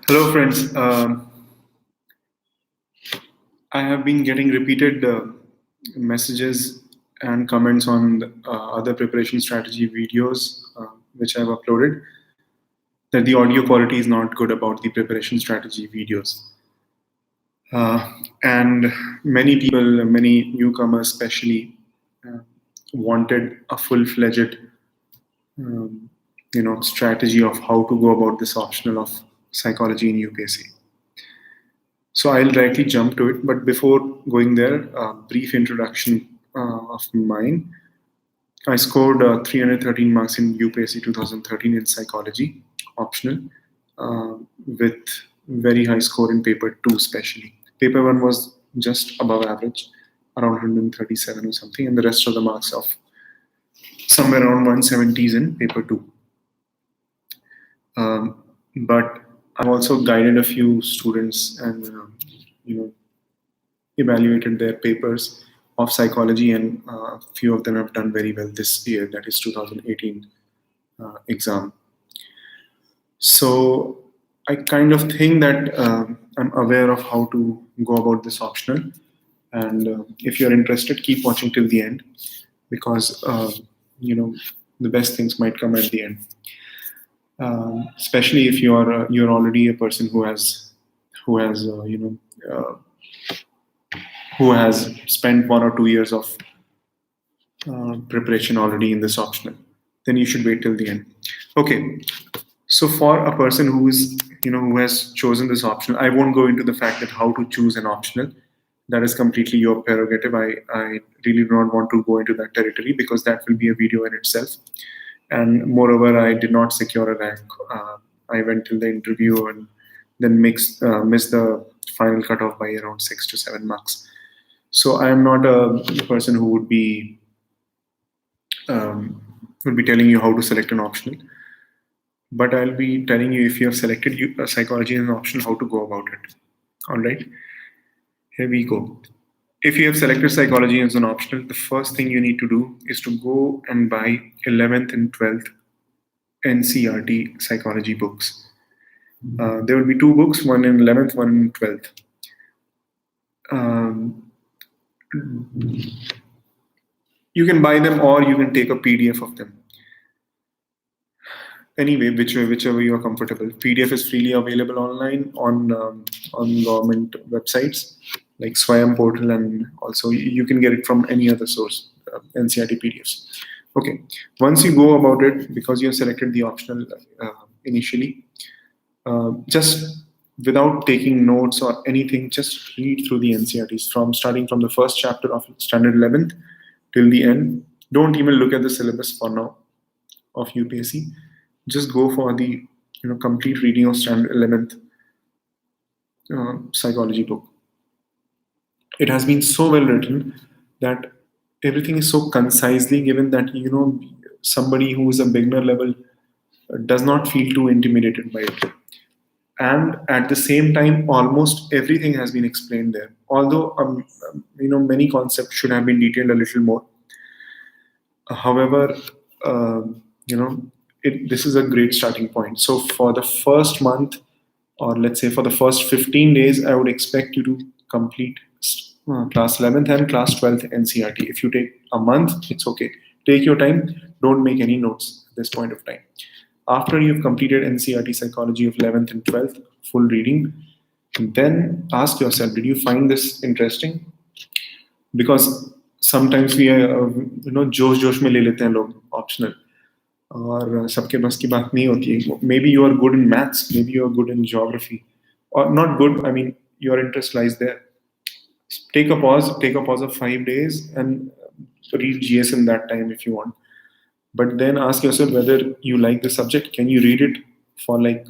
Hello, friends. I have been getting repeated messages and comments on other preparation strategy videos which I've uploaded that the audio quality is not good about the preparation strategy videos. And many people, many newcomers especially, uh, wanted a full-fledged um, strategy of how to go about this optional of psychology in UPSC. So I'll directly jump to it. But before going there, a brief introduction of mine. I scored 313 marks in UPSC 2013 in psychology, optional, with very high score in paper 2 especially. Paper 1 was just above average, around 137 or something, and the rest of the marks of somewhere around 170s in paper 2. But I've also guided a few students and evaluated their papers of psychology, and a few of them have done very well this year, that is 2018 exam. So I kind of think that I'm aware of how to go about this optional. And if you're interested, keep watching till the end, because the best things might come at the end. Especially if you're already a person who has who has spent 1 or 2 years of preparation already in this optional, then you should wait till the end. Okay, so for a person who has chosen this optional, I won't go into the fact that how to choose an optional. That is completely your prerogative. I really do not want to go into that territory because that will be a video in itself. And moreover, I did not secure a rank. I went till the interview and then missed the final cutoff by around 6 to 7 marks. So I am not a person who would be telling you how to select an optional, but I'll be telling you, if you have selected psychology as an optional, how to go about it. All right, here we go. If you have selected psychology as an optional, the first thing you need to do is to go and buy 11th and 12th NCERT psychology books. There will be two books, one in 11th, one in 12th. You can buy them or you can take a PDF of them. Anyway, whichever you are comfortable. PDF is freely available online on government websites like Swayam portal, and also you can get it from any other source, NCERT PDFs. Okay, once you go about it, because you have selected the optional initially, just without taking notes or anything, just read through the NCERTs starting from the first chapter of standard 11th till the end. Don't even look at the syllabus for now of UPSC. Just go for the complete reading of standard 11th psychology book. It has been so well written that everything is so concisely given that somebody who is a beginner level does not feel too intimidated by it. And at the same time, almost everything has been explained there. Although many concepts should have been detailed a little more. However, this is a great starting point. So for the first month, or let's say for the first 15 days, I would expect you to complete class 11th and class 12th NCERT. If you take a month, it's okay. Take your time. Don't make any notes at this point of time. After you've completed NCERT psychology of 11th and 12th, full reading, then ask yourself, did you find this interesting? Because sometimes we जोश में ले लेते हैं लोग optional, और सबके बस की बात नहीं होती है. Maybe you are good in maths, maybe you are good in geography, or not good, I mean your interest lies there. Take a pause of 5 days and read GS in that time if you want. But then ask yourself whether you like the subject. Can you read it for like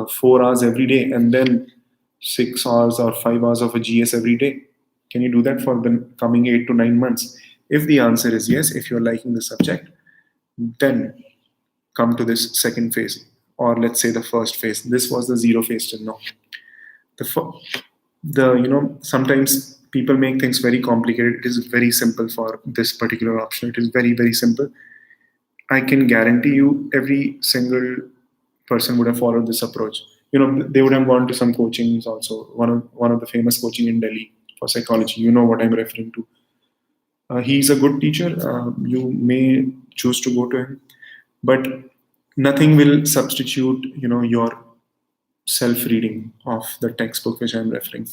4 hours every day and then 6 hours or 5 hours of a GS every day? Can you do that for the coming 8 to 9 months? If the answer is yes, if you're liking the subject, then come to this second phase, or let's say the first phase. This was the zero phase till now. Sometimes people make things very complicated. It is very simple for this particular option. It is very, very simple. I can guarantee you every single person would have followed this approach. they would have gone to some coachings also. One of the famous coaching in Delhi for psychology. You know what I'm referring to. He's a good teacher. You may choose to go to him, but nothing will substitute, your self-reading of the textbook which I'm referring.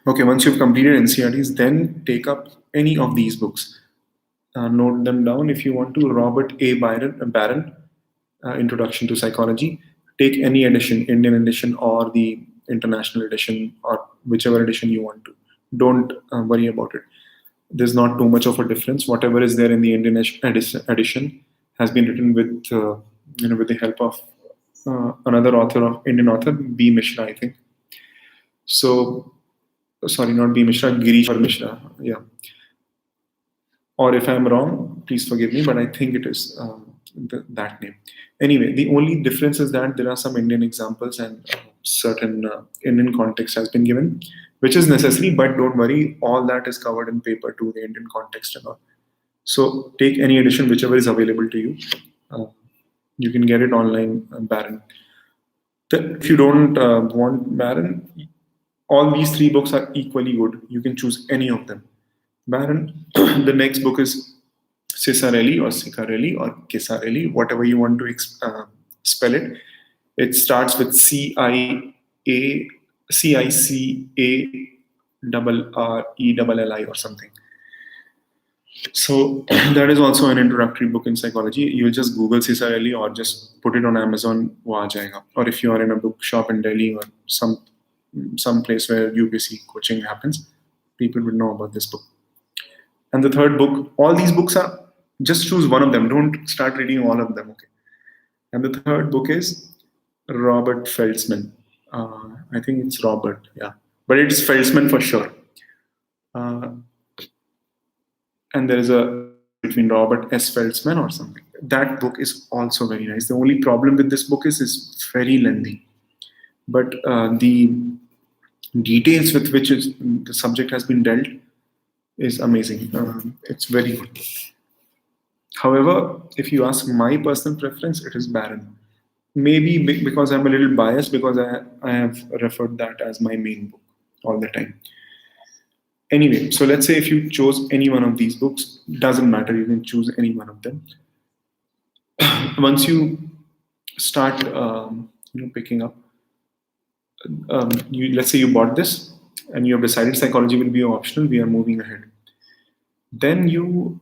Okay, once you've completed NCRTs, then take up any of these books. Note them down if you want to. Robert A. Barron, Introduction to Psychology. Take any edition, Indian edition or the international edition, or whichever edition you want to. Don't worry about it. There's not too much of a difference. Whatever is there in the Indian edition has been written with with the help of another Indian author, B. Mishra, I think. So, sorry, not B. Mishra, Girish or Mishra. Yeah. Or if I'm wrong, please forgive me, but I think it is that name. Anyway, the only difference is that there are some Indian examples and certain Indian context has been given, which is necessary, but don't worry, all that is covered in paper 2, the Indian context and all. So take any edition, whichever is available to you. You can get it online, Barron. If you don't want Barron, all these 3 books are equally good. You can choose any of them. Barron, the next book is Cicarelli or Cicarelli or Cisarelli, whatever you want to spell it. It starts with CICARRELLI or something. So that is also an introductory book in psychology. You'll just Google Cicarelli or just put it on Amazon, wo aa jayega. Or if you are in a bookshop in Delhi or some place where UPSC coaching happens, people will know about this book. And the third book, all these books are, just choose one of them. Don't start reading all of them, okay? And the third book is Robert Feldsman. I think it's Robert, yeah. But it's Feldsman for sure. And there is a between Robert S. Feldsman or something. That book is also very nice. The only problem with this book is it's very lengthy. But the details with which the subject has been dealt is amazing. It's very good. However, if you ask my personal preference, it is Barron. Maybe because I'm a little biased because I have referred that as my main book all the time. Anyway, so let's say if you chose any one of these books, doesn't matter, you can choose any one of them. Once you start picking up, let's say you bought this and you have decided psychology will be optional, we are moving ahead. Then you,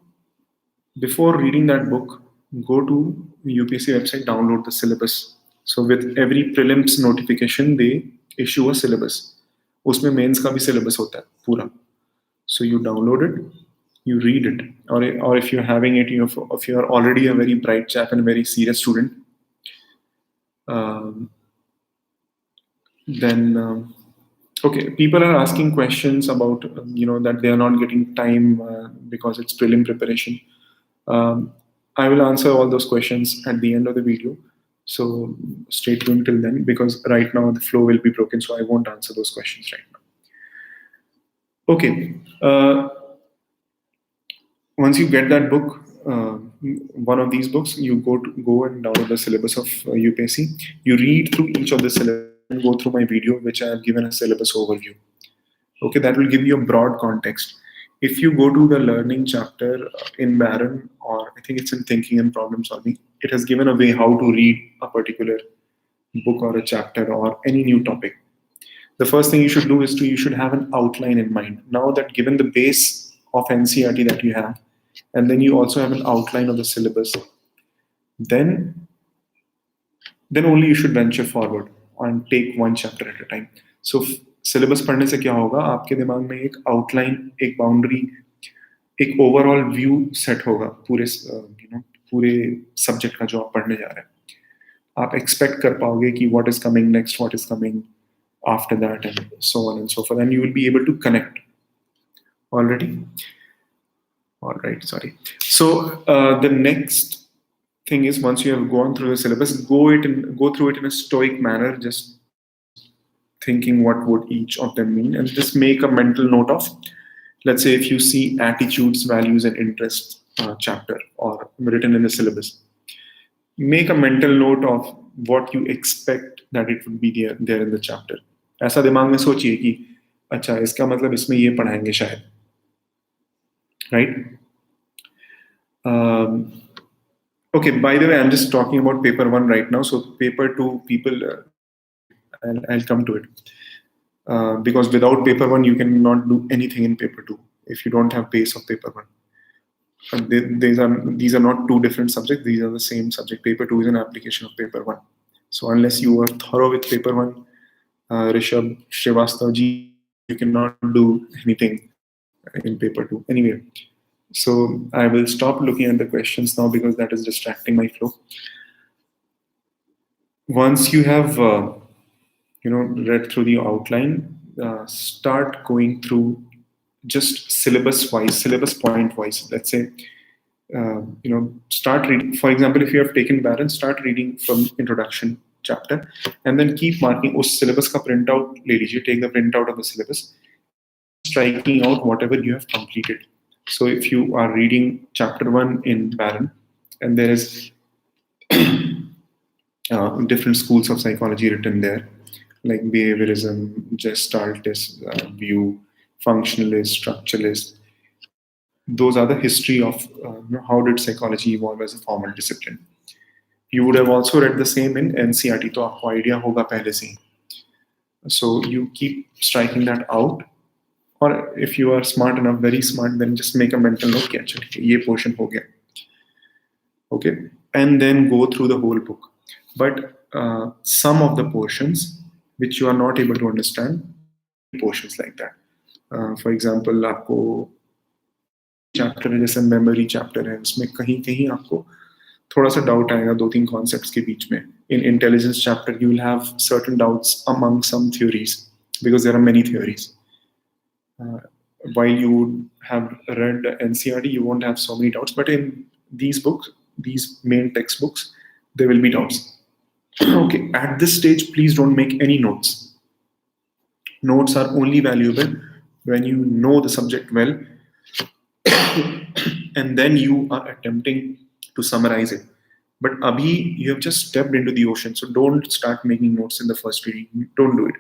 before reading that book, go to the UPSC website, download the syllabus. So with every prelims notification, they issue a syllabus. Usme mains ka bhi syllabus hota hai, pura. So you download it, you read it. Or if you're having it, if you're already a very bright chap and a very serious student, then okay, people are asking questions about that they are not getting time because it's prelim preparation. I will answer all those questions at the end of the video, so stay tuned till then, because right now the flow will be broken, so I won't answer those questions right now. Okay, once you get that book, one of these books, you go and download the syllabus of UPSC. You read through each of the syllabus and go through my video, which I have given a syllabus overview. Okay, that will give you a broad context. If you go to the learning chapter in Barron, or I think it's in thinking and problem solving, it has given a way how to read a particular book or a chapter or any new topic. The first thing you should do is you should have an outline in mind. Now that given the base of NCERT that you have, and then you also have an outline of the syllabus, then only you should venture forward and take one chapter at a time. So syllabus पढ़ने से क्या होगा, आपके दिमाग में एक outline, एक boundary, एक overall view set होगा पूरे पूरे subject का जो आप पढ़ने जा रहे हैं. आप expect कर पाओगे कि what is coming next, what is coming after that, and so on and so forth, and you will be able to connect. Already? All right, sorry. So the next thing is, once you have gone through the syllabus, go through it in a stoic manner, just thinking what would each of them mean, and just make a mental note of, let's say if you see attitudes, values, and interests chapter or written in the syllabus, make a mental note of what you expect that it would be there in the chapter. ऐसा दिमाग में सोचिए कि अच्छा इसका मतलब इसमें ये पढ़ाएंगे शायद, right? Okay, by the way, I'm just talking about paper 1 right now. So paper 2, people, I'll come to it. Because without paper 1, you cannot do anything in paper 2 if you don't have base of paper 1. These are not two different subjects. These are the same subject. Paper 2 is an application of paper 1. So unless you are thorough with paper 1, Rishabh, Srivastav ji, you cannot do anything in paper 2. Anyway, so I will stop looking at the questions now because that is distracting my flow. Once you have read through the outline, start going through just syllabus wise, syllabus point wise. Let's say start reading. For example, if you have taken Barron, start reading from introduction chapter and then keep marking. उस syllabus का print out ले लीजिए. Take the print out of the syllabus, striking out whatever you have completed. So if you are reading chapter 1 in Barron and there is different schools of psychology written there, like behaviorism, gestaltist view, functionalist, structuralist. Those are the history of how did psychology evolve as a formal discipline. You would have also read the same in NCERT, तो आपको idea होगा पहले से ही. So you keep striking that out, or if you are smart enough, very smart, then just make a mental note कि अच्छा ठीक है ये portion हो गया. Okay, and then go through the whole book. But some of the portions which you are not able to understand, portions like that. For example, आपको chapter है जैसे मेमोरी चैप्टर है, उसमें कहीं कहीं आपको थोड़ा सा डाउट आएगा 2-3 कॉन्सेप्ट्स के बीच में. In intelligence chapter you will have certain doubts among some theories because there are many theories. While you would have read NCERT, you won't have so many doubts, but in these books, these main textbooks, there will be doubts. Okay, at this stage, please don't make any notes. Notes are only valuable when you know the subject well and then you are attempting to summarize it. But abhi, you have just stepped into the ocean, so don't start making notes in the first reading. Don't do it.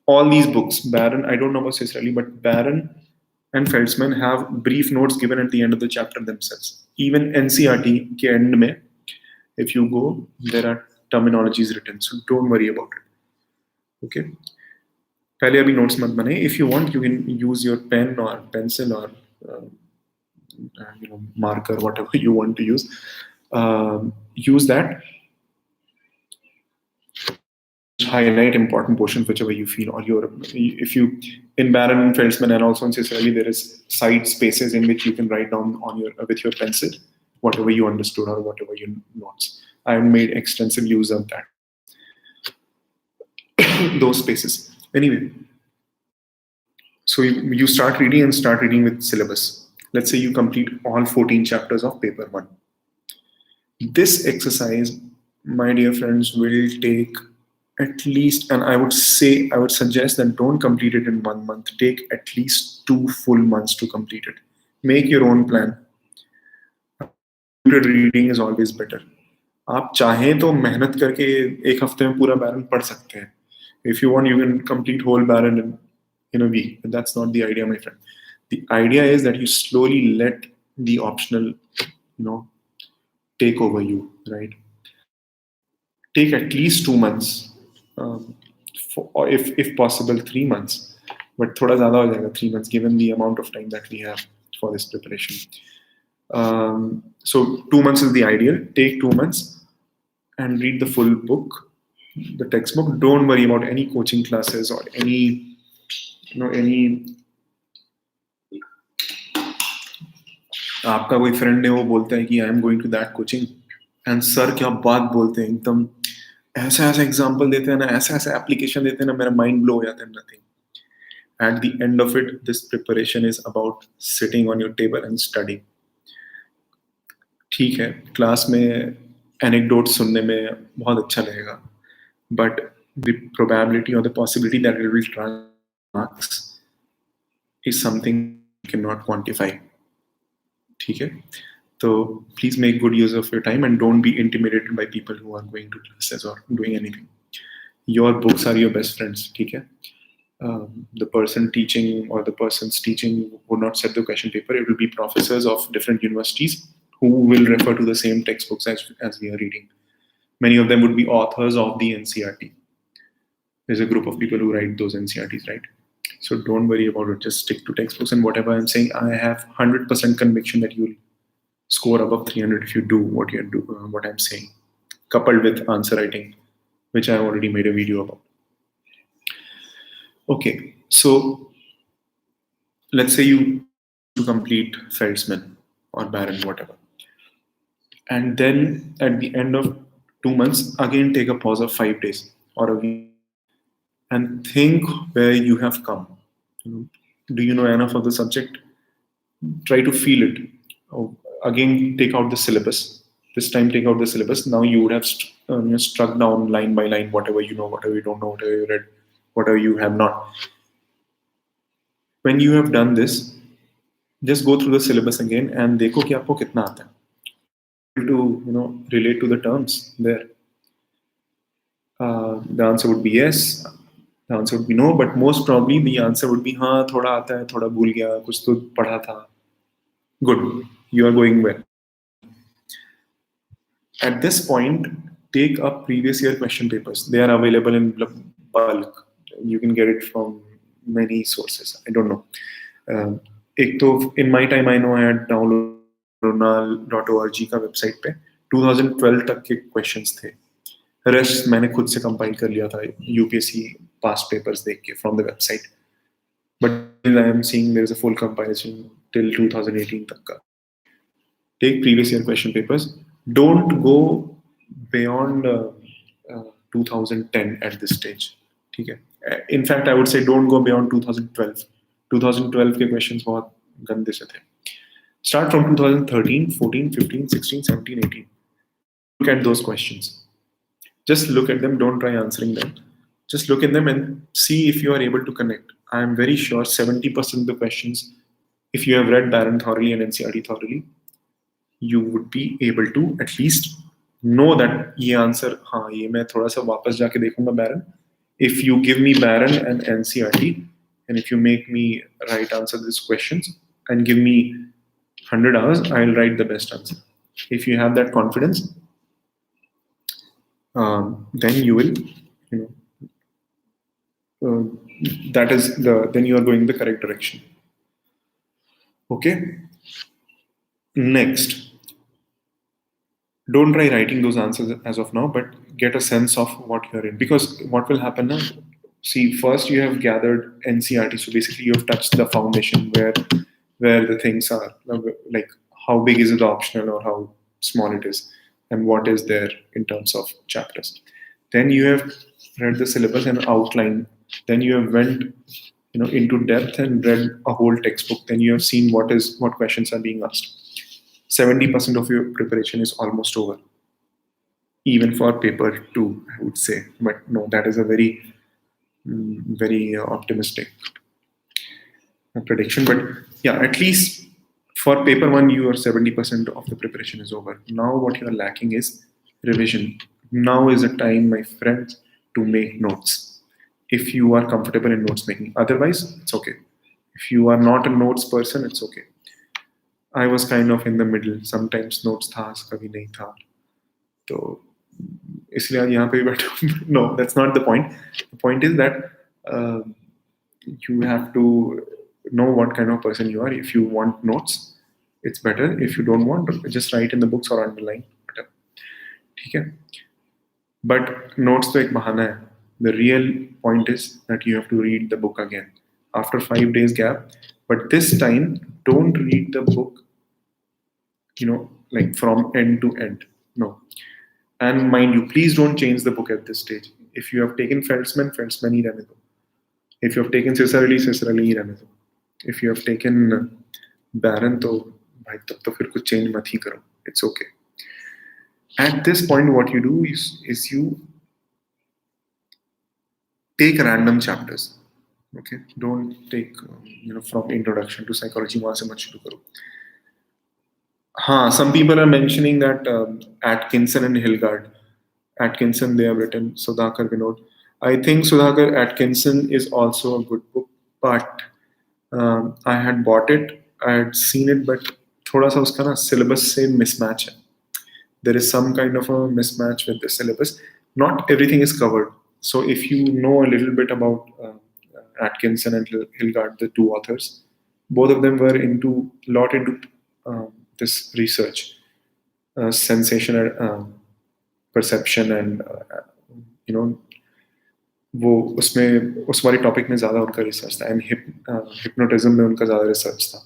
All these books, Barron, I don't know about Cicerelli, but Barron and Felsman have brief notes given at the end of the chapter themselves. Even NCERT ke end mein, if you go, there are terminologies written, so don't worry about it. Okay. पहले अभी notes मत बने. If you want, you can use your pen or pencil or marker, whatever you want to use. Use that. Highlight important portions whichever you feel, or if you in Barron and Felsman and also in Cicerelli, there is side spaces in which you can write down on with your pencil whatever you understood or whatever your notes. I have made extensive use of that. Those spaces. Anyway, so you start reading with syllabus. Let's say you complete all 14 chapters of paper 1. This exercise, my dear friends, will take at least, and I would suggest that don't complete it in 1 month. Take at least 2 full months to complete it. Make your own plan. Reading is always better. आप चाहें तो मेहनत करके एक हफ्ते में पूरा बैरन पढ़ सकते हैं. If you want, you can complete whole Barron in a week. But that's not the idea, my friend. The idea is that you slowly let the optional, take over you, right? Take at least 2 months, or if possible 3 months. But thoda zyada ho jayega 3 months given the amount of time that we have for this preparation. So 2 months is the ideal. Take 2 months and read the full book. The textbook. Don't worry about any coaching classes or any आपका कोई friend है वो बोलता है कि I am going to that coaching and sir क्या बात बोलते हैं, एकदम ऐसा एग्जांपल देते हैं ना, ऐसा एप्लीकेशन देते हैं ना, मेरा माइंड ब्लो हो जाता है. Nothing. At the end of it, this preparation is about sitting on your table and studying. ठीक है, क्लास में एनेक्डोट सुनने में बहुत अच्छा लगेगा, but the probability or the possibility that it will transfer marks is something you cannot quantify. ठीक है, So please make good use of your time and don't be intimidated by people who are going to classes or doing anything. Your books are your best friends. Okay? The person teaching or the person's teaching would not set the question paper. It will be professors of different universities who will refer to the same textbooks as we are reading. Many of them would be authors of the NCRT. There's a group of people who write those NCRTs, right? So don't worry about it. Just stick to textbooks. And whatever I'm saying, I have 100% conviction that you'll score above 300 if you do what I'm saying, coupled with answer writing, which I already made a video about. Okay, so let's say you choose to complete Feldman or Baron, whatever. And then at the end of 2 months, again take a pause of 5 days or a week and think where you have come. Do you know enough of the subject? Try to feel it. Oh, again, take out the syllabus. This time, take out the syllabus. Now you would have struck down line by line whatever you know, whatever you don't know, whatever you read, whatever you have not. When you have done this, just go through the syllabus again and देखो कि आपको कितना आता है. To relate to the terms there. The answer would be yes. The answer would be no, but most probably the answer would be हाँ थोड़ा आता है, थोड़ा भूल गया, कुछ तो पढ़ा था. Good, you are going well. At this point, take up previous year question papers. They are available in bulk. You can get it from many sources. I don't know. In my time, I know I had downloaded ronal.org का website पे 2012 तक के questions थे. Rest मैंने खुद से compile कर लिया था UPSC past papers देख के from the website. But I am seeing there is a full compilation till 2018 तक का. Take previous year question papers. Don't go beyond 2010 at this stage. Okay. In fact, I would say don't go beyond 2012. 2012 के questions बहुत गंदे से थे. Start from 2013, 14, 15, 16, 17, 18. Look at those questions. Just look at them. Don't try answering them. Just look at them and see if you are able to connect. I am very sure 70% of the questions, if you have read Barron thoroughly and NCRT thoroughly, you would be able to at least know that ये answer हाँ ये मैं थोड़ा सा वापस जाके देखूंगा Barron. If you give me Barron and NCRT and if you make me answer these questions and give me 100 hours, I'll write the best answer. If you have that confidence, then you will, then you are going the correct direction. Okay. Next, don't try writing those answers as of now, but get a sense of what you're in. Because what will happen now? See, first you have gathered NCRT, so basically you have touched the foundation where the things are, like how big is the optional or how small it is, and what is there in terms of chapters. Then you have read the syllabus and outline. Then you have went into depth and read a whole textbook. Then you have seen what questions are being asked. 70% of your preparation is almost over. Even for paper 2, I would say. But no, that is a very, very optimistic prediction. But yeah, at least for paper 1, your 70% of the preparation is over. Now what you are lacking is revision. Now is the time, my friends, to make notes. If you are comfortable in notes making. Otherwise, it's okay. If you are not a notes person, it's okay. I was kind of in the middle. Sometimes notes था, कभी नहीं था. तो इसलिए यहाँ पे बैठा. No, that's not the point. The point is that you have to know what kind of person you are. If you want notes, it's better. If you don't want, just write in the books or underline. Whatever. ठीक है? But notes तो एक बहाना है. The real point is that you have to read the book again after 5 days gap. But this time, don't read the book, like from end to end. No. And mind you, please don't change the book at this stage. If you have taken Feldman ही रहने दो. If you have taken Syllabus ही रहने दो. If you have taken Barron, तो भाई तब तो फिर कुछ change मत ही करो. It's okay. At this point, what you do is you take random chapters. Okay, don't take from introduction to psychology वहाँ से मत शुरू करो. Some people are mentioning that Atkinson and Hilgard. Atkinson, they have written Sudhakar Vinod. I think Sudhakar Atkinson is also a good book, but I had bought it, I had seen it, but थोड़ा सा उसका ना syllabus से mismatch है. There is some kind of a mismatch with the syllabus. Not everything is covered. So if you know a little bit about Atkinson and Hilgard, the two authors, both of them were into this research, sensational perception and you know वो उसमें उस वाले topic में ज़्यादा उनका research था and hypnotism में उनका ज़्यादा रिसर्च था.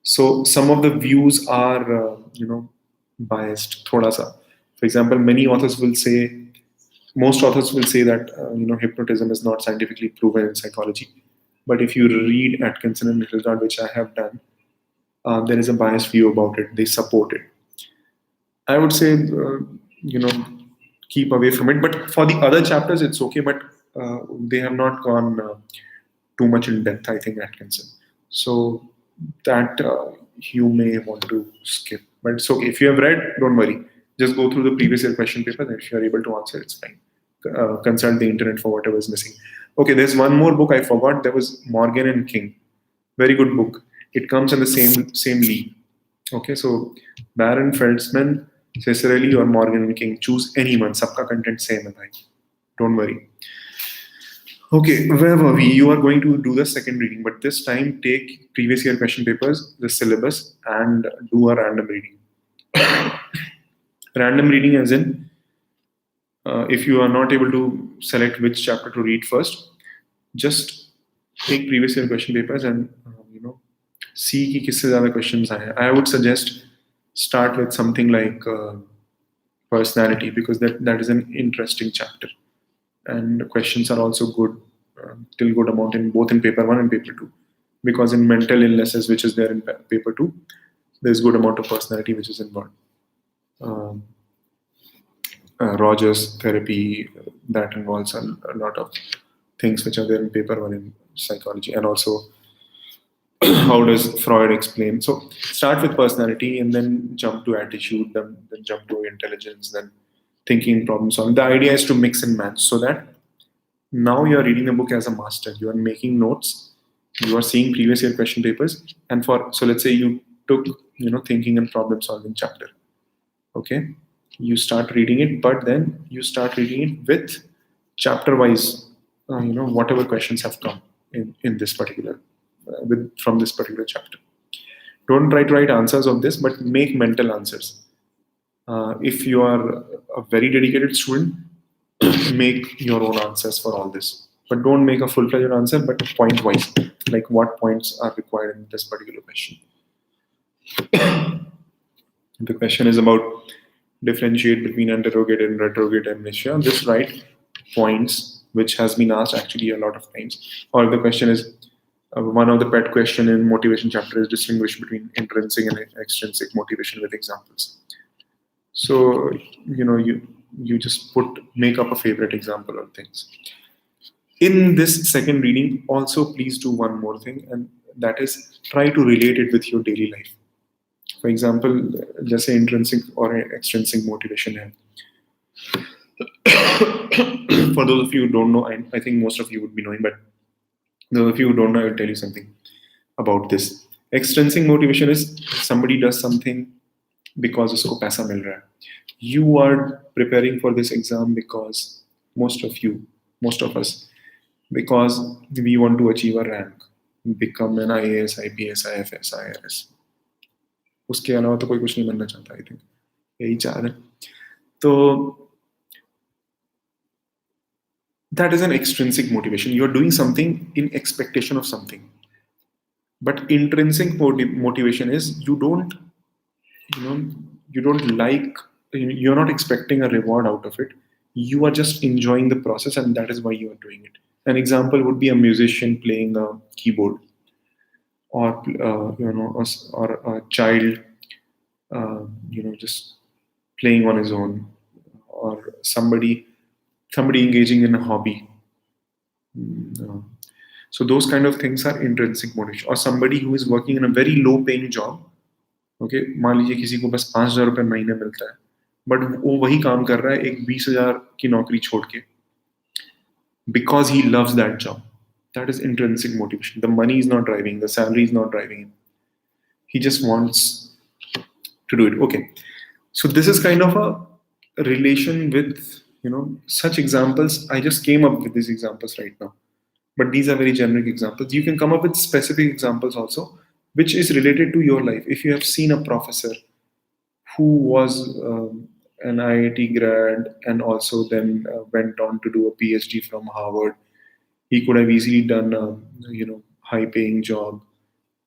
So some of the views are biased थोड़ा सा. For example, most authors will say that hypnotism is not scientifically proven in psychology. But if you read Atkinson and Hilgard, which I have done, there is a biased view about it. They support it. I would say, keep away from it. But for the other chapters, it's okay. But they have not gone too much in depth, I think, Atkinson. So that you may want to skip. But it's okay. If you have read, don't worry. Just go through the previous year question paper. And if you are able to answer, it's fine. Consult the internet for whatever is missing. Okay, there's one more book I forgot. There was Morgan and King. Very good book. It comes in the same league. Okay, so Baron, Feldman, Cicerelli, or Morgan and King. Choose anyone. Sabka content same hai. Don't worry. Okay, where were we? You are going to do the second reading, but this time take previous year question papers, the syllabus, and do a random reading. Random reading as in, if you are not able to select which chapter to read first, just take previous year question papers and see कि किससे ज़्यादा questions आए. I would suggest start with something like personality, because that is an interesting chapter, and the questions are also good, till good amount in both in paper 1 and paper 2, because in mental illnesses, which is there in paper 2, there's good amount of personality which is involved. Rogers therapy, that involves a lot of things which are there in paper 1 in psychology, and also how does Freud explain. So start with personality and then jump to attitude, then jump to intelligence, then thinking, problem solving. The idea is to mix and match, so that now you are reading the book as a master. You are making notes, you are seeing previous year question papers, and so let's say you took thinking and problem solving chapter. Okay, you start reading it, but then you start reading it with chapter wise, whatever questions have come in this particular from this particular chapter. Don't try to write answers of this, but make mental answers. If you are a very dedicated student, make your own answers for all this. But don't make a full-fledged answer, but point-wise, like what points are required in this particular question. The question is about differentiate between anterogate and retrograde amnesia. Just write points, which has been asked actually a lot of times. Or the question is, one of the pet question in motivation chapter is distinguish between intrinsic and extrinsic motivation with examples. So, you just make up a favorite example of things. In this second reading, also please do one more thing, and that is try to relate it with your daily life. For example, just say intrinsic or extrinsic motivation. For those of you who don't know, I think most of you would be knowing, but those of you who don't know, I will tell you something about this. Extrinsic motivation is somebody does something because usko paisa mil raha hai. You are preparing for this exam because most of us, because we want to achieve a rank, become an IAS, IPS, IFS, IRS. उसके अलावा तो कोई कुछ नहीं बनना चाहता. I think यही चाह रहे. तो that is an extrinsic motivation. You are doing something in expectation of something. But intrinsic motivation is you're not expecting a reward out of it. You are just enjoying the process, and that is why you are doing it. An example would be a musician playing a keyboard, or or a child, just playing on his own, or somebody engaging in a hobby. So those kind of things are intrinsic motivation. Or somebody who is working in a very low-paying job, okay, मान लीजिए किसी को बस 5,000 रुपये महीने मिलता है, but वो वही काम कर रहा है एक 20,000 की नौकरी छोड़ के, because he loves that job. That is intrinsic motivation. The money is not driving, the salary is not driving him. He just wants to do it. Okay. So this is kind of a relation with, such examples. I just came up with these examples right now. But these are very generic examples. You can come up with specific examples also, which is related to your life. If you have seen a professor who was an IIT grad and also then went on to do a PhD from Harvard, he could have easily done a high paying job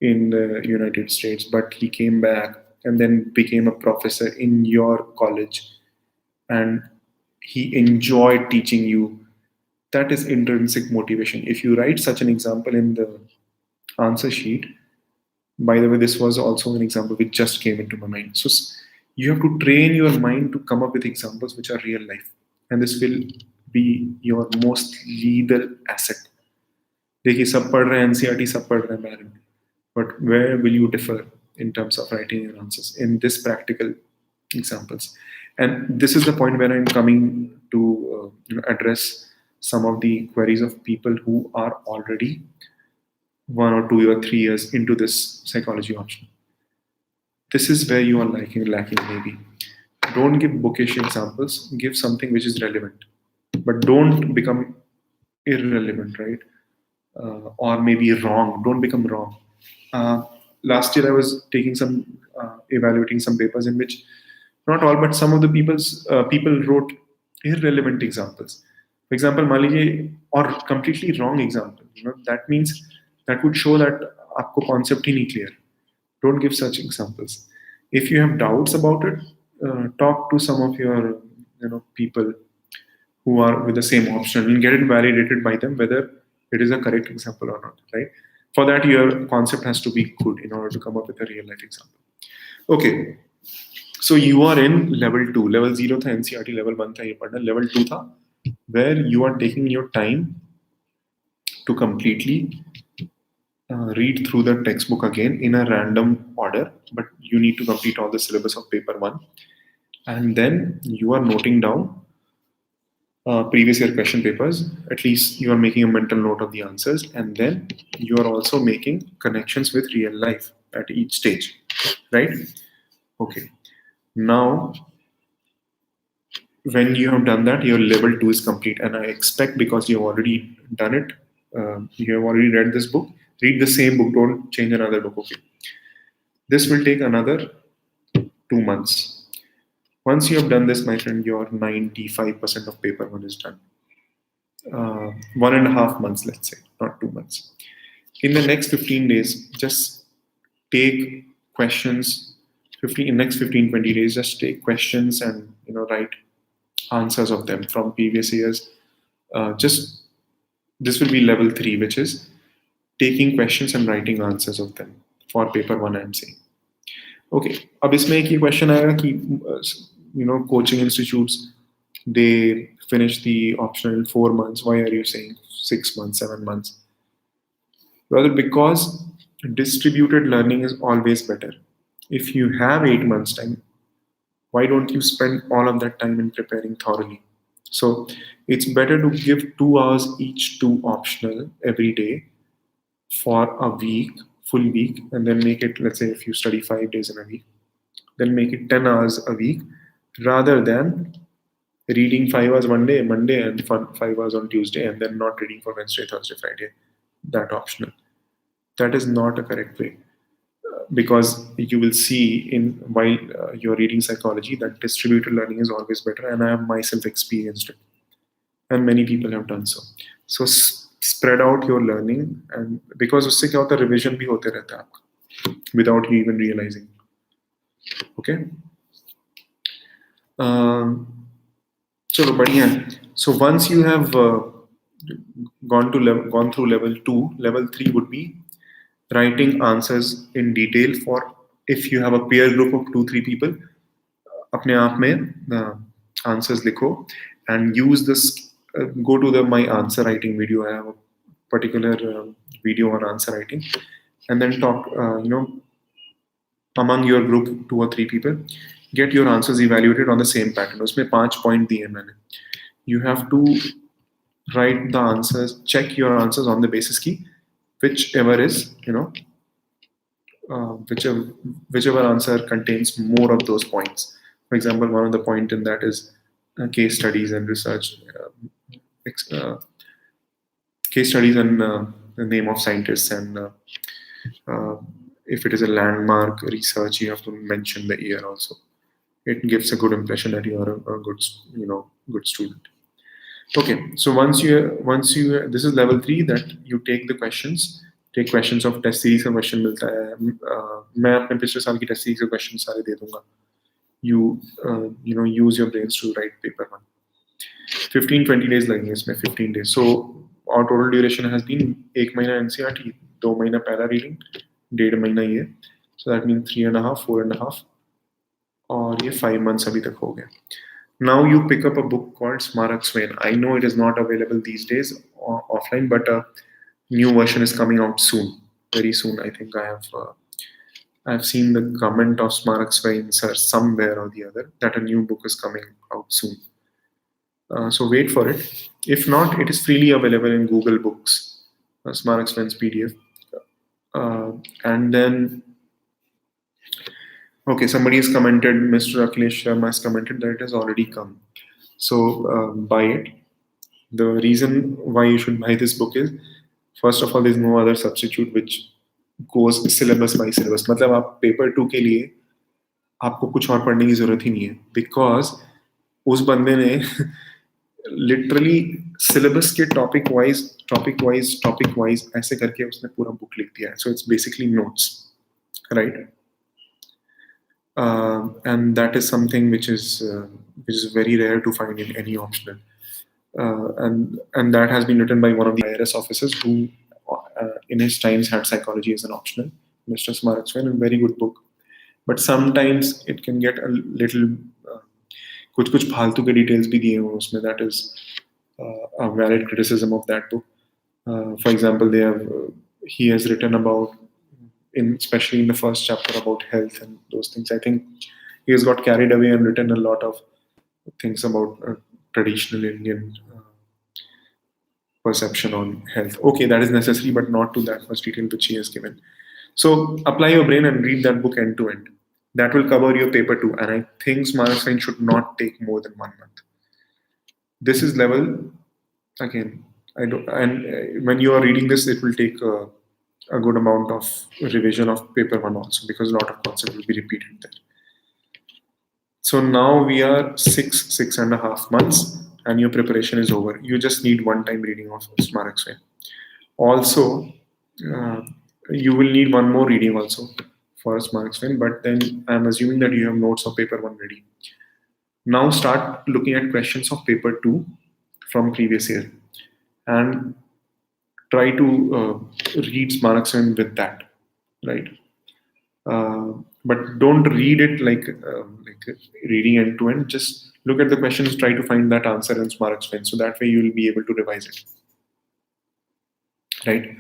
in the United States, but he came back and then became a professor in your college, and he enjoyed teaching you. That is intrinsic motivation. If you write such an example in the answer sheet, by the way, this was also an example which just came into my mind. So you have to train your mind to come up with examples which are real life, and this will be your most lethal asset. देखिए, सब पढ़ रहे हैं NCERT, सब पढ़ रहे हैं married, but where will you differ in terms of writing your answers in this practical examples? And this is the point where I'm coming to address some of the queries of people who are already 1 or 2 or 3 years into this psychology option. This is where you are lacking maybe. Don't give bookish examples, give something which is relevant, but don't become irrelevant, right? Or maybe wrong. Don't become wrong. Last year I was taking some evaluating some papers in which, not all, but some of the people wrote irrelevant examples. For example, मान लीजिए, or completely wrong example. That means that would show that आपको concept ही नहीं clear. Don't give such examples. If you have doubts about it, talk to some of your people who are with the same option and get it validated by them whether it is a correct example or not, right? For that, your concept has to be good in order to come up with a real life example. Okay, so you are in level 2. Level 0 tha NCERT, level 1 tha ye padna, level 2 tha where you are taking your time to completely read through the textbook again in a random order, but you need to complete all the syllabus of paper 1, and then you are noting down previous year question papers. At least you are making a mental note of the answers, and then you are also making connections with real life at each stage, right? Okay, now when you have done that, your level 2 is complete, and I expect, because you have already done it, you have already read this book, read the same book, don't change another book. Okay, this will take another 2 months. Once you have done this, my friend, your 95% of paper 1 is done. 1.5 months, let's say, not 2 months. In the next 15 days, just take questions. In next 15-20 days, just take questions and write answers of them from previous years. Just this will be level 3, which is taking questions and writing answers of them for paper 1. I'm saying. Okay, अब इसमें एक ही question आएगा कि coaching institutes, they finish the optional in 4 months. Why are you saying 6 months, 7 months? Well, because distributed learning is always better. If you have 8 months time, why don't you spend all of that time in preparing thoroughly? So it's better to give 2 hours each to optional every day for a week, full week, and then make it, let's say if you study 5 days in a week, then make it 10 hours a week, rather than reading 5 hours Monday and 5 hours on Tuesday, and then not reading for Wednesday, Thursday, Friday. That optional. That is not a correct way, because you will see while you're reading psychology that distributed learning is always better, and I have myself experienced it, and many people have done so. So spread out your learning, and because उससे क्या होता है, revision भी होते रहता है आपका without you even realizing. Okay. चलो बढ़िया है. So once you have gone through level 2, level 3 would be writing answers in detail for, if you have a peer group of 2-3 people, अपने आप में answers लिखो, and use this. Go to my answer writing video. I have a particular video on answer writing, and then talk. among your group 2 or 3 people, get your answers evaluated on the same pattern. उसमें 5 point दिए मैंने. You have to write the answers, check your answers on the basis की whichever is, whichever answer contains more of those points. For example, one of the point in that is case studies and research, case studies and the name of scientists, and uh, if it is a landmark research, you have to mention the year also. It gives a good impression that you are a good, good student. Okay, so once you this is level 3, that you take the questions. Take questions of test series का question मिलता है. मैं अपने पिछले साल की test series के question सारे दे दूंगा. You use your brains to write paper 1. 15-20 days लगेंगे इसमें. 15 days. So our total duration has been 1 महीना NCERT, 2 महीना पैरा रीडिंग, 1.5 महीना ये. So that means 3.5, 4.5, और ये 5 months अभी तक हो गया. Now you pick up a book called Smarak Swain. I know it is not available these days offline, but a new version is coming out soon, very soon. I think I have seen the comment of Smarak Swain sir somewhere or the other that a new book is coming out soon. So wait for it. If not, it is freely available in Google Books, Smarak Swain's PDF. And then, okay, somebody has commented, Mr. Akhilesh Sharma has commented that it has already come. So buy it. The reason why you should buy this book is, first of all, there's no other substitute which goes syllabus by syllabus. मतलब आप paper 2 के लिए आपको कुछ और पढ़ने की जरूरत ही नहीं है, बिकॉज उस बंदे ने लिटरली सिलेबस के टॉपिक वाइज ऐसे करके उसने पूरा बुक लिख दिया है. So it's basically notes, right? And that is something which is very rare to find in any optional. And that has been written by one of the IRS officers who in his times had psychology as an optional, Mr. Smarak Swain. A very good book, but sometimes it can get a little कुछ फालतू के details भी दिए हुए उसमें. That is a valid criticism of that book. For example, he has written about, especially in the first chapter, about health and those things. I think he has got carried away and written a lot of things about traditional Indian perception on health. Okay, that is necessary, but not to that much detail which he has given. So apply your brain and read that book end to end. That will cover your paper 2, and I think Smarak Swain should not take more than 1 month. This is level, again, I don't, and when you are reading this, it will take a good amount of revision of paper 1 also, because a lot of concepts will be repeated there. So now we are 6.5 months, and your preparation is over. You just need one-time reading of Smarak Swain. Also, you will need one more reading also for Smarak Swain, but then I'm assuming that you have notes of paper 1 ready. Now start looking at questions of paper 2 from previous year and try to read Smarak Swain with that, right? But don't read it like reading end to end. Just look at the questions, try to find that answer in Smarak Swain, so that way you will be able to revise it, right?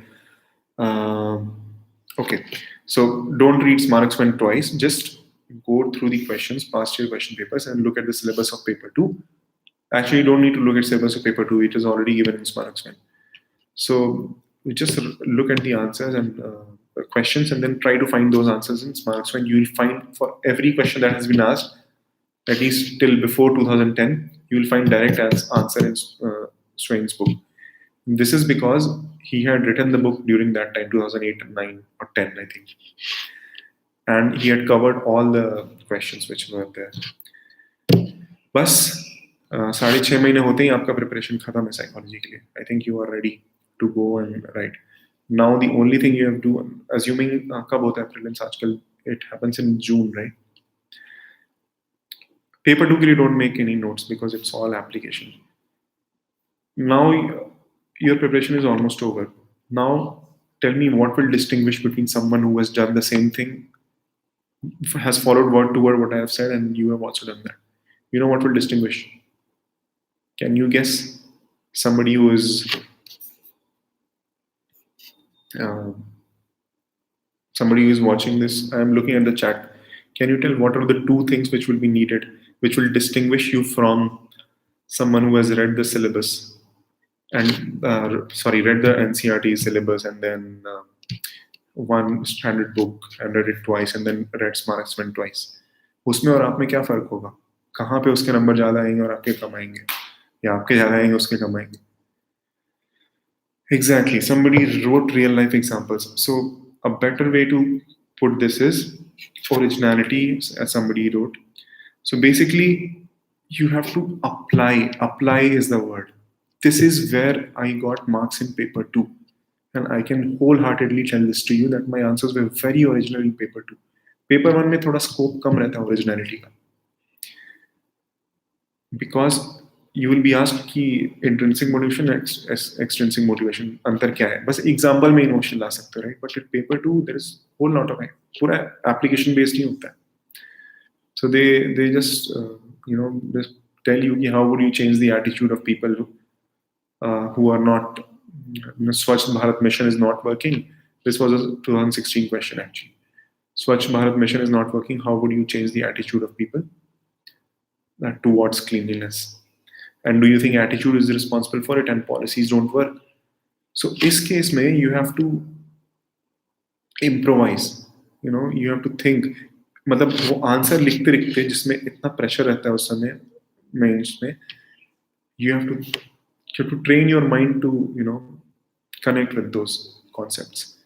Okay, so don't read Smarak Swain twice. Just go through the questions, past year question papers, and look at the syllabus of paper 2. Actually, you don't need to look at syllabus of paper 2. It is already given in Smarak Swain. So we just look at the answers and questions, and then try to find those answers in Smarak Swain. You will find for every question that has been asked, at least till before 2010, you will find direct answer in Swain's book. This is because he had written the book during that time, 2008, 9 or 10, I think. And he had covered all the questions which were there. बस 6.5 महीने होते ही आपका preparation खत्म है psychology के लिए. I think you are ready to go and right. Now the only thing you have to, assuming कब होता है प्रीलिम्स आजकल, it happens in June, right? Paper 2 के लिए don't make any notes because it's all application. Now your preparation is almost over. Now tell me what will distinguish between someone who has done the same thing, has followed word to word what I have said, and you have also done that. You know what will distinguish? Can you guess? Somebody who is Somebody who is watching this, I am looking at the chat. Can you tell what are the two things which will be needed, which will distinguish you from someone who has read the syllabus and read the NCRT syllabus and then one standard book and read it twice and then read Smartexment twice. उसमें और आप में क्या फर्क होगा? कहाँ पे उसके नंबर ज्यादा आएंगे और आपके कम आएंगे, या आपके ज्यादा आएंगे उसके कम आएंगे? Exactly. Somebody wrote real life examples. So a better way to put this is originality, as somebody wrote. So basically, you have to apply. Apply is the word. This is where I got marks in paper 2. And I can wholeheartedly tell this to you that my answers were very original in paper 2. Paper 1 में थोड़ा scope कम रहता है originality का. Because you will be asked कि intrinsic motivation extrinsic motivation अंतर क्या है? बस example में emotion ला सकते हो, right? But in paper 2 there is whole lot of it. पूरा application based नहीं होता है. So they just just tell you कि how would you change the attitude of people who are not Swachh Bharat mission is not working. This was a 2016 question actually. Swachh Bharat mission is not working. How would you change the attitude of people towards cleanliness? And do you think attitude is responsible for it and policies don't work? So इस case में you have to improvise. You have to think. मतलब वो answer लिखते लिखते जिसमें इतना pressure रहता है उस समय मेंस में, you have to train your mind to connect with those concepts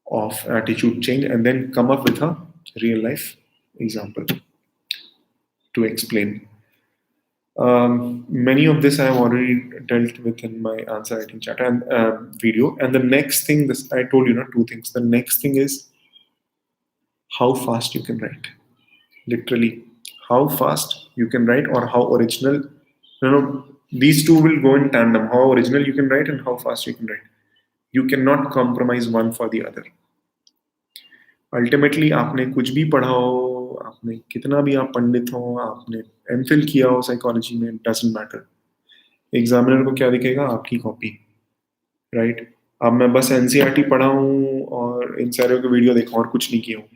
of attitude change and then come up with a real life example to explain. Many of this I have already dealt with in my answer writing chat and video. And the next thing, this I told you, two things. The next thing is how fast you can write. Literally, how fast you can write or how original. These two will go in tandem. How original you can write and how fast you can write. You cannot compromise one for the other. Ultimately, आपने कुछ भी पढ़ा हो, आपने कितना भी आप पंडित हो, आपने एमफिल किया हो साइकोलॉजी में, डजंट मैटर. एग्जामिनर को क्या दिखेगा? आपकी कॉपी, राइट? अब मैं बस एनसीईआरटी पढ़ा हूँ और इन सारे को वीडियो देखा और कुछ नहीं किया हूँ,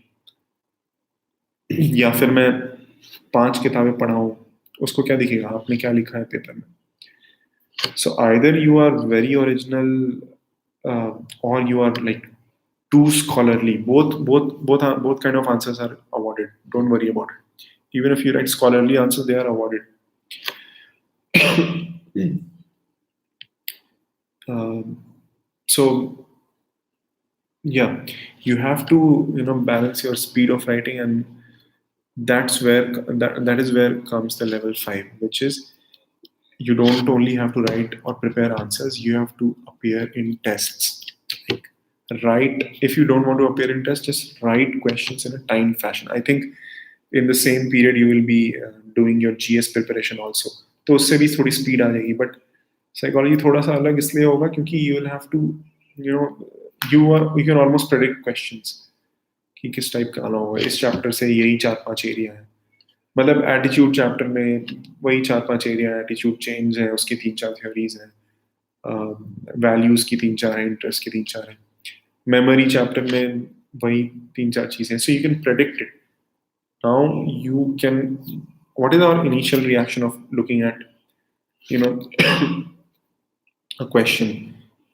या फिर मैं 5 किताबें पढ़ा हूँ, उसको क्या दिखेगा? आपने क्या लिखा है पेपर में. So either you are very original or you are like too scholarly. Both kind of answers are awarded. Don't worry about it. Even if you write scholarly answers, they are awarded. So yeah, you have to balance your speed of writing, and that's where that is where comes the level 5, which is you don't only have to write or prepare answers, you have to appear in tests. Like, write, if you don't want to appear in tests, just write questions in a timed fashion. I think in the same period you will be doing your GS preparation also, तो उससे भी थोड़ी speed आ जाएगी. But psychology थोड़ा सा अलग इसलिए होगा क्योंकि you will have to you can almost predict questions कि किस टाइप का आना होगा. इस चैप्टर से यही 4-5 एरिया है, मतलब एटीट्यूड चैप्टर में वही 4-5 एरिया है. एटीट्यूड चेंज है, उसकी 3-4 थ्योरीज हैं, वैल्यूज की 3-4 है, इंटरेस्ट की 3-4 है. मेमोरी चैप्टर में वही 3-4 चीजें. So you can predict it. Now you can, what is our initial reaction of looking at a question?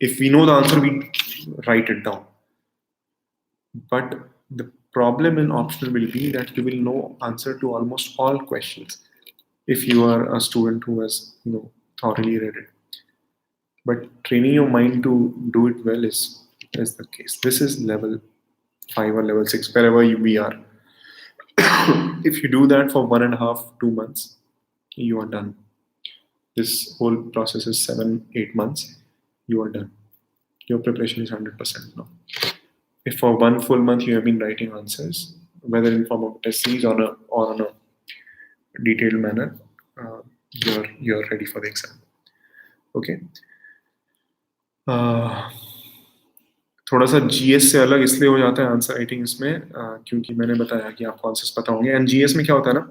If we know the answer, we write it down. But the problem in optional will be that you will know answer to almost all questions if you are a student who has thoroughly read it. But training your mind to do it well is the case. This is level 5 or level 6, wherever we are. If you do that for 1.5-2 months, you are done. This whole process is 7-8 months. You are done. Your preparation is 100% now. If for 1 full month you have been writing answers, whether in form of test series or on a detailed manner, you're ready for the exam. Okay. थोड़ा सा GS से अलग इसलिए हो जाता है answer writing इसमें क्योंकि मैंने बताया कि आपको आंसर्स पता होंगे. एंड GS में क्या होता है ना,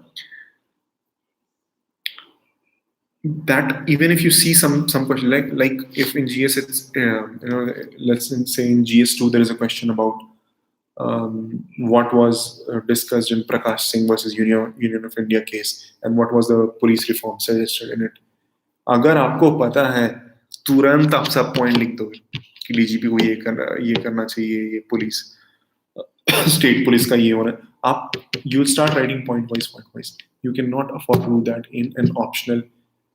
that even if you see some question like if in GS it's let's say in GS2 there is a question about what was discussed in Prakash Singh versus Union of India case, and what was the police reform suggested in it. अगर आपको पता है, तुरंत आप सब point लिख दोगे कि डीजीपी को ये करना चाहिए, ये पुलिस स्टेट पुलिस का ये होना है. आप you will start writing point wise. You cannot afford to do that in an optional,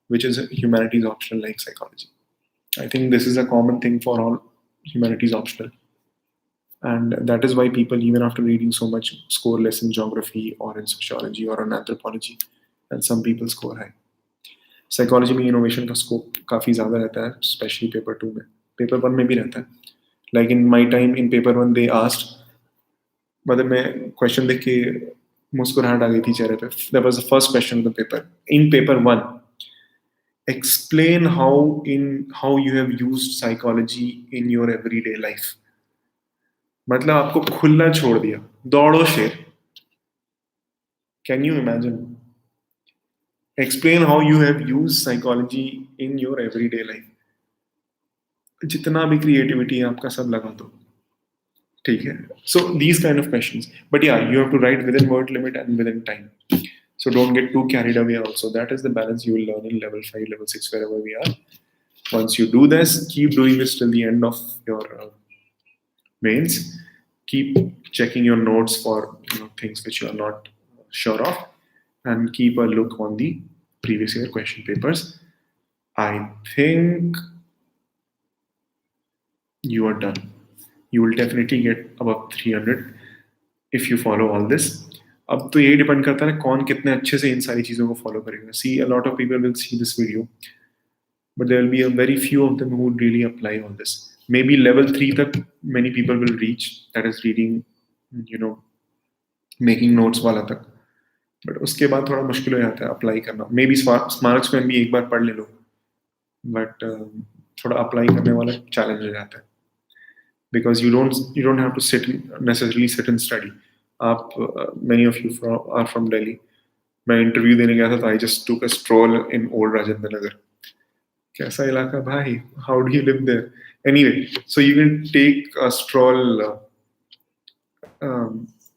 which is a humanities optional like psychology. I think this is a common thing for all humanities optional. And that is why people, even after reading so much, score less in geography or in sociology or in anthropology, and some people score high. Psychology में innovation का scope काफ़ी ज़्यादा रहता है, especially paper 2 में. Paper 1 में भी रहता है. Like in my time in paper 1 they asked, मतलब मैं question देख के मुस्कुराहट आ गई थी चेहरे पे. That was the first question of the paper. In paper 1, explain how you have used psychology in your everyday life. मतलब आपको खुला छोड़ दिया, दौड़ो शेर. Can you imagine? Explain how you have used psychology in your everyday life. जितना भी creativity है आपका सब लगा दो, ठीक है. So these kind of questions, but yeah, you have to write within word limit and within time. So don't get too carried away also. That is the balance you will learn in level 5, level 6, wherever we are. Once you do this, keep doing this till the end of your mains. Keep checking your notes for things which you are not sure of, and keep a look on the previous year question papers. I think you are done. You will definitely get above 300 if you follow all this. अब तो ये depend करता है कौन कितने अच्छे से इन सारी चीज़ों को फॉलो करेगा. See, a lot of people will see this video, but there will be a very few of them who would really apply all this. Maybe level 3 तक many people will reach, that is reading, making notes वाला तक. But उसके बाद थोड़ा मुश्किल हो जाता है अप्लाई करना. मे बी स्मारक स्वयं भी एक बार पढ़ ले लो, बट थोड़ा अप्लाई करने वाला चैलेंज हो जाता है. Because you don't have to necessarily sit and study. आप many of you are from Delhi. मैं इंटरव्यू देने गया था तो I just took a stroll in old Rajendra Nagar. कैसा इलाका भाई, how do you live there? Anyway, so you can take a stroll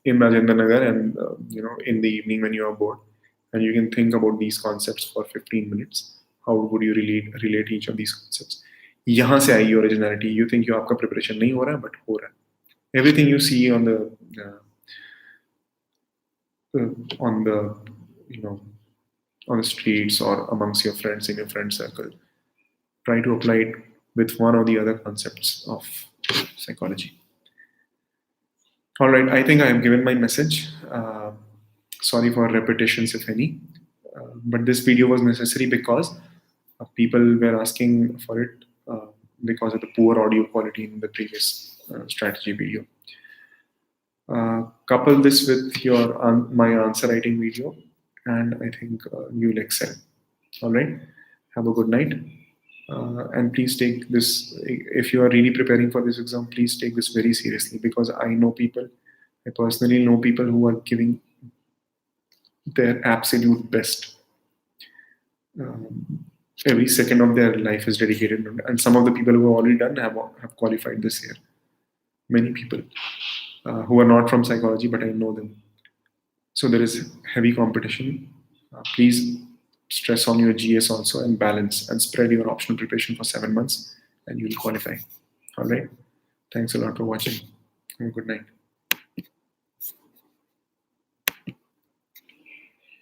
in Rajendra Nagar, and in the evening when you are bored, and you can think about these concepts for 15 minutes. How would you relate each of these concepts? यहाँ से आई originality. You think आपका preparation नहीं हो रहा है, but हो रहा है. Everything you see on the on the streets or amongst your friends in your friend circle, try to apply it with one or the other concepts of psychology. All right, I think I have given my message. Sorry for repetitions, if any. But this video was necessary because people were asking for it because of the poor audio quality in the previous strategy video. Couple this with my answer writing video, and I think you'll excel. All right, have a good night. And please take this, if you are really preparing for this exam, please take this very seriously, because I personally know people who are giving their absolute best. Every second of their life is dedicated, and some of the people who have already done have qualified this year. Many people who are not from psychology, but I know them. So there is heavy competition. Please stress on your GS also, and balance and spread your optional preparation for 7 months, and you will qualify. All right. Thanks a lot for watching. Have a good night.